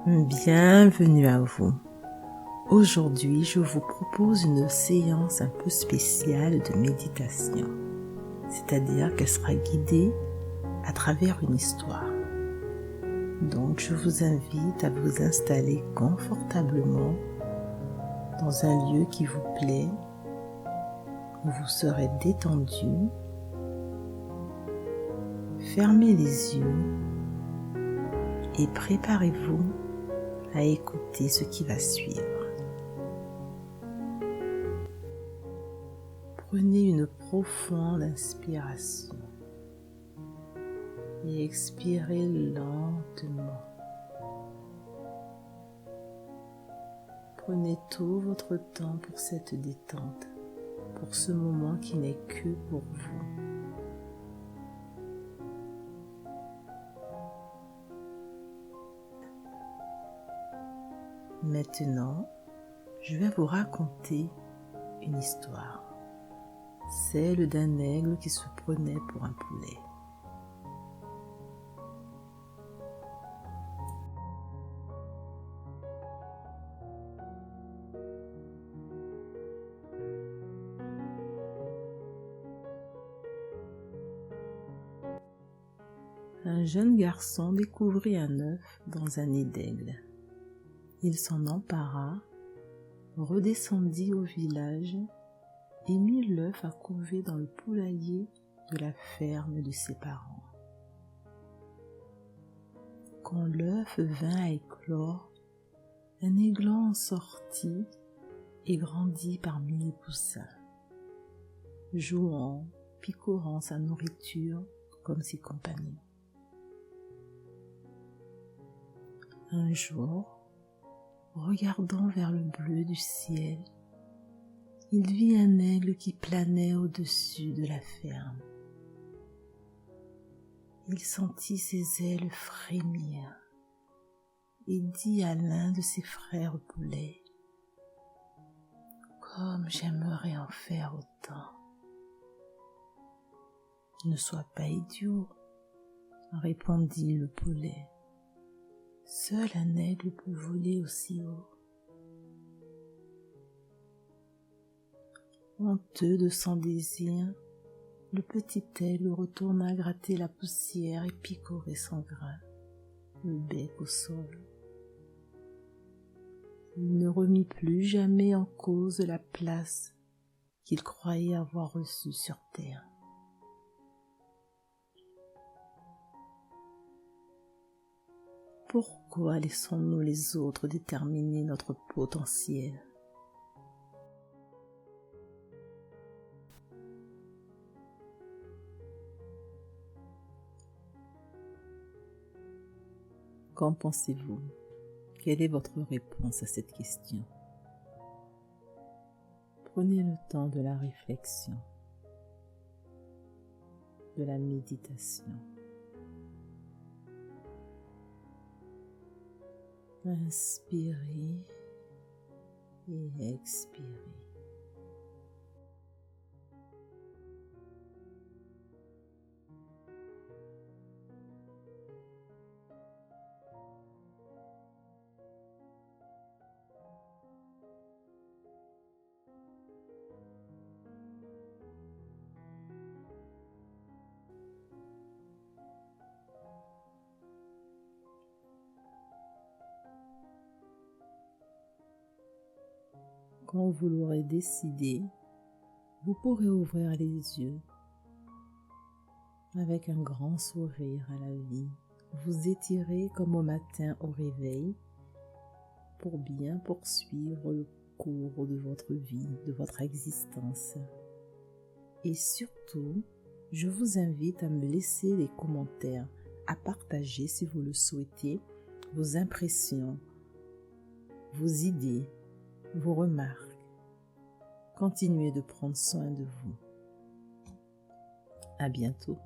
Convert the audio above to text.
Bienvenue à vous. Aujourd'hui, je vous propose une séance un peu spéciale de méditation, c'est-à-dire qu'elle sera guidée à travers une histoire. Donc, je vous invite à vous installer confortablement dans un lieu qui vous plaît, où vous serez détendu. Fermez les yeux et préparez-vous à écouter ce qui va suivre. Prenez une profonde inspiration et expirez lentement. Prenez tout votre temps pour cette détente, pour ce moment qui n'est que pour vous. Maintenant, je vais vous raconter une histoire, celle d'un aigle qui se prenait pour un poulet. Un jeune garçon découvrit un œuf dans un nid d'aigle. Il s'en empara, redescendit au village et mit l'œuf à couver dans le poulailler de la ferme de ses parents. Quand l'œuf vint à éclore, un aiglon en sortit et grandit parmi les poussins, jouant, picorant sa nourriture comme ses compagnons. Un jour, regardant vers le bleu du ciel, il vit un aigle qui planait au-dessus de la ferme. Il sentit ses ailes frémir et dit à l'un de ses frères poulets : « Comme j'aimerais en faire autant !»« Ne sois pas idiot, » répondit le poulet. « Seul un aigle peut voler aussi haut. » Honteux de son désir, le petit aigle retourna gratter la poussière et picorer son grain, le bec au sol. Il ne remit plus jamais en cause la place qu'il croyait avoir reçue sur terre. Pourquoi laissons-nous les autres déterminer notre potentiel ? Qu'en pensez-vous ? Quelle est votre réponse à cette question ? Prenez le temps de la réflexion, de la méditation. Inspirez et expirez. Quand vous l'aurez décidé, vous pourrez ouvrir les yeux avec un grand sourire à la vie. Vous étirez comme au matin au réveil pour bien poursuivre le cours de votre vie, de votre existence. Et surtout, je vous invite à me laisser les commentaires, à partager si vous le souhaitez, vos impressions, vos idées, vos remarques. Continuez de prendre soin de vous. À bientôt.